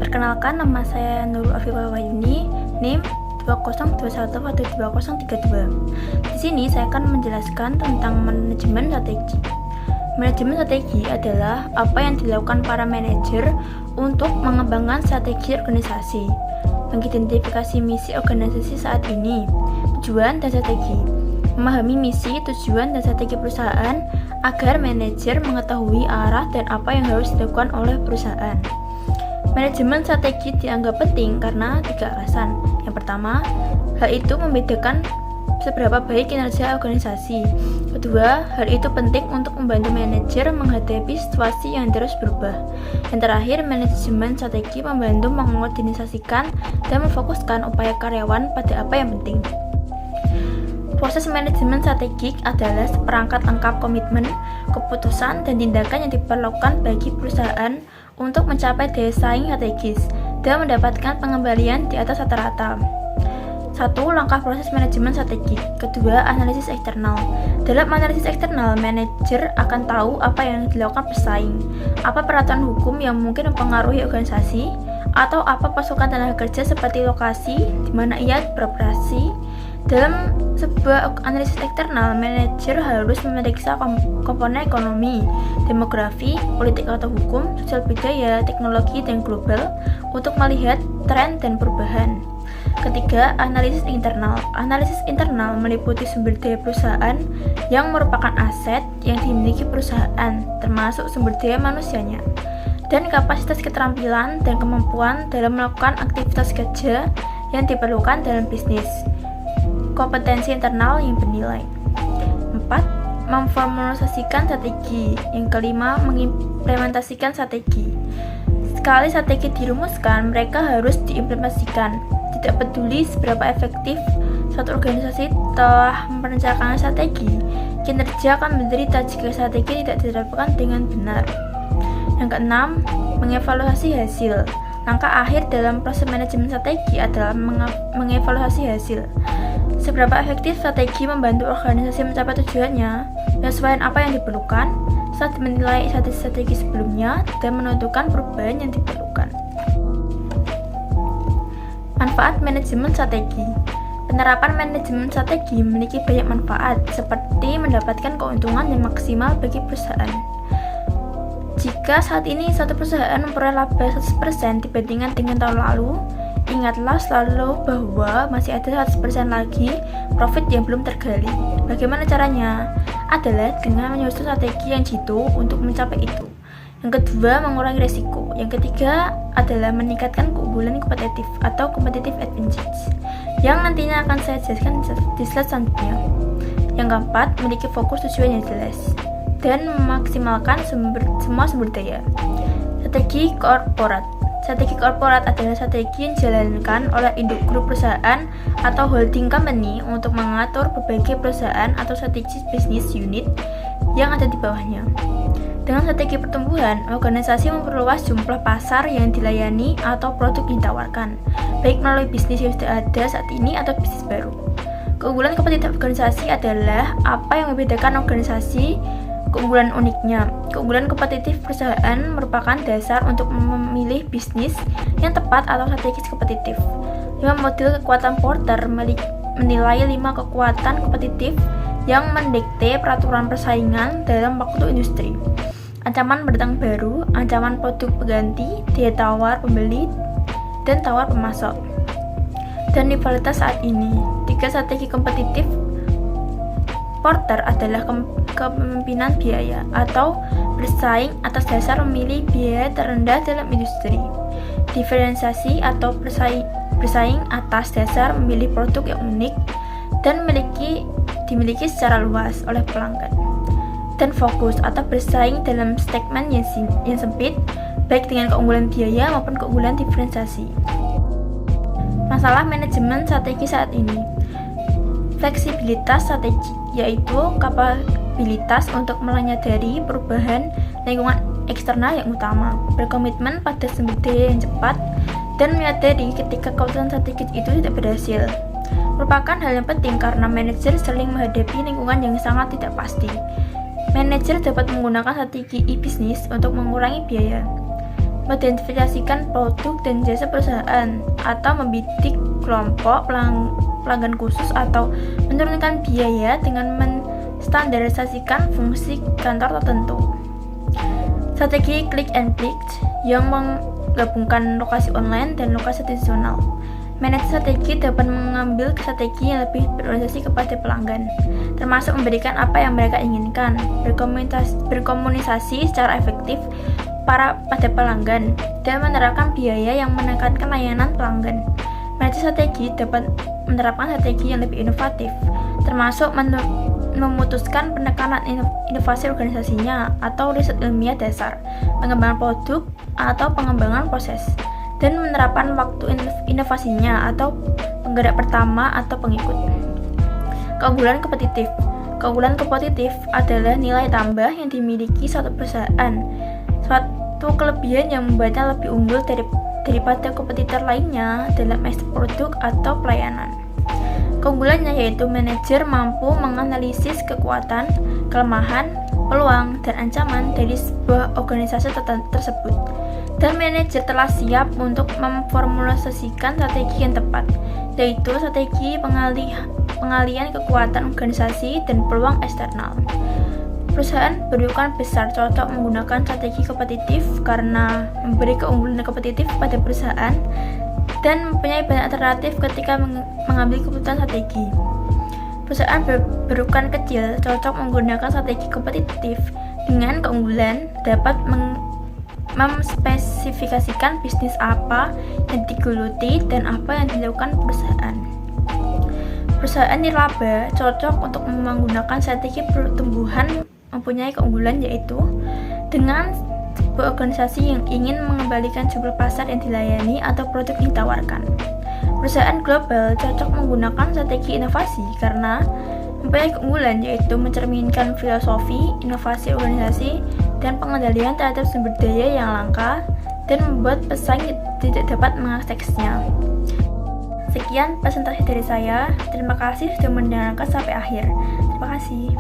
Perkenalkan, nama saya Nurul Afifah Wahyuni, NIM 2021122032. Di sini saya akan menjelaskan tentang manajemen strategi. Manajemen strategi adalah apa yang dilakukan para manajer untuk mengembangkan strategi organisasi, mengidentifikasi misi organisasi saat ini, tujuan dan strategi, memahami misi, tujuan, dan strategi perusahaan agar manajer mengetahui arah dan apa yang harus dilakukan oleh perusahaan. Manajemen strategi dianggap penting karena 3 alasan. Yang pertama, hal itu membedakan seberapa baik kinerja organisasi. Kedua, hal itu penting untuk membantu manajer menghadapi situasi yang terus berubah. Yang terakhir, manajemen strategi membantu mengorganisasikan dan memfokuskan upaya karyawan pada apa yang penting. Proses manajemen strategik adalah seperangkat lengkap komitmen, keputusan, dan tindakan yang diperlukan bagi perusahaan untuk mencapai daya saing strategis dan mendapatkan pengembalian di atas rata-rata. 1. Langkah proses manajemen strategik. Kedua, analisis eksternal. Dalam analisis eksternal, manajer akan tahu apa yang dilakukan pesaing, apa peraturan hukum yang mungkin mempengaruhi organisasi, atau apa pasukan tenaga kerja seperti lokasi di mana ia beroperasi. Dalam sebuah analisis eksternal, manajer harus memeriksa komponen ekonomi, demografi, politik atau hukum, sosial budaya, teknologi, dan global untuk melihat tren dan perubahan. Ketiga, analisis internal. Analisis internal meliputi sumber daya perusahaan yang merupakan aset yang dimiliki perusahaan, termasuk sumber daya manusianya, dan kapasitas keterampilan dan kemampuan dalam melakukan aktivitas kerja yang diperlukan dalam bisnis. Kompetensi internal yang bernilai. 4. Memformulasikan strategi. Yang kelima, mengimplementasikan strategi. Sekali strategi dirumuskan, mereka harus diimplementasikan. Tidak peduli seberapa efektif suatu organisasi telah merencanakan strategi, kinerja akan menderita jika strategi tidak diterapkan dengan benar. Yang keenam, mengevaluasi hasil. Langkah akhir dalam proses manajemen strategi adalah mengevaluasi hasil. Seberapa efektif strategi membantu organisasi mencapai tujuannya, penyesuaian apa yang diperlukan, saat menilai strategi sebelumnya, dan menentukan perubahan yang diperlukan. Manfaat manajemen strategi. Penerapan manajemen strategi memiliki banyak manfaat, seperti mendapatkan keuntungan yang maksimal bagi perusahaan. Jika saat ini satu perusahaan memperoleh laba 100% dibandingkan dengan tahun lalu, ingatlah selalu bahwa masih ada 100% lagi profit yang belum tergali. Bagaimana caranya? Adalah dengan menyusun strategi yang jitu untuk mencapai itu. Yang kedua, mengurangi risiko. Yang ketiga adalah meningkatkan keunggulan kompetitif atau competitive advantage, yang nantinya akan saya jelaskan di slide selanjutnya. Yang keempat, memiliki fokus tujuan yang jelas dan memaksimalkan semua sumber daya. Strategi korporat. Strategi korporat adalah strategi yang dijalankan oleh induk grup perusahaan atau holding company untuk mengatur berbagai perusahaan atau strategi bisnis unit yang ada di bawahnya. Dengan strategi pertumbuhan, organisasi memperluas jumlah pasar yang dilayani atau produk yang ditawarkan, baik melalui bisnis yang sudah ada saat ini atau bisnis baru. Keunggulan kompetitif organisasi adalah apa yang membedakan organisasi. Keunggulan uniknya. Keunggulan kompetitif perusahaan merupakan dasar untuk memilih bisnis yang tepat atau strategis kompetitif. 5 model kekuatan Porter menilai 5 kekuatan kompetitif yang mendikte peraturan persaingan dalam waktu industri. Ancaman berdatang baru, ancaman produk pengganti, daya tawar pembeli, dan tawar pemasok. Dan rivalitas saat ini. 3 strategi kompetitif Porter adalah kepemimpinan biaya atau bersaing atas dasar memilih biaya terendah dalam industri, diferensiasi atau bersaing atas dasar memilih produk yang unik dan dimiliki secara luas oleh pelanggan, dan fokus atau bersaing dalam segmen yang sempit, baik dengan keunggulan biaya maupun keunggulan diferensiasi. Masalah manajemen strategi saat ini. Fleksibilitas strategi, yaitu kapabilitas untuk menyadari perubahan lingkungan eksternal yang utama, berkomitmen pada sumber daya yang cepat, dan menyadari ketika keputusan strategis itu tidak berhasil. Merupakan hal yang penting karena manajer sering menghadapi lingkungan yang sangat tidak pasti. Manajer dapat menggunakan strategi e-bisnis untuk mengurangi biaya. mengidentifikasikan produk dan jasa perusahaan, atau membidik kelompok pelanggan khusus, atau menurunkan biaya dengan menstandarisasikan fungsi kantor tertentu. Strategi click and click yang menggabungkan lokasi online dan lokasi tradisional. Manajer strategi dapat mengambil strategi yang lebih berorientasi kepada pelanggan, termasuk memberikan apa yang mereka inginkan, berkomunikasi secara efektif pada pelanggan, dan menerapkan biaya yang menekankan layanan pelanggan. Manajer strategi dapat menerapkan strategi yang lebih inovatif, termasuk memutuskan penekanan inovasi organisasinya atau riset ilmiah dasar, pengembangan produk atau pengembangan proses, dan menerapkan waktu inovasinya atau penggerak pertama atau pengikut. Keunggulan kompetitif. Keunggulan kompetitif adalah nilai tambah yang dimiliki suatu perusahaan, suatu kelebihan yang membuatnya lebih unggul daripada kompetitor lainnya dalam ekspor produk atau pelayanan. Keunggulannya yaitu manajer mampu menganalisis kekuatan, kelemahan, peluang, dan ancaman dari sebuah organisasi tersebut, dan manajer telah siap untuk memformulasikan strategi yang tepat, yaitu strategi pengalihan kekuatan organisasi dan peluang eksternal. Perusahaan berkedudukan besar cocok menggunakan strategi kompetitif karena memberi keunggulan kompetitif pada perusahaan dan mempunyai banyak alternatif ketika mengambil keputusan strategi. Perusahaan berkedudukan kecil cocok menggunakan strategi kompetitif dengan keunggulan dapat memspesifikasikan bisnis apa yang digeluti dan apa yang dilakukan perusahaan. Perusahaan nirlaba cocok untuk menggunakan strategi pertumbuhan mempunyai keunggulan yaitu dengan sebuah organisasi yang ingin mengembalikan jumlah pasar yang dilayani atau produk yang ditawarkan. Perusahaan global cocok menggunakan strategi inovasi karena mempunyai keunggulan yaitu mencerminkan filosofi, inovasi organisasi, dan pengendalian terhadap sumber daya yang langka dan membuat pesaing tidak dapat mengaksesnya. Sekian presentasi dari saya. Terima kasih sudah mendengarkan sampai akhir. Terima kasih.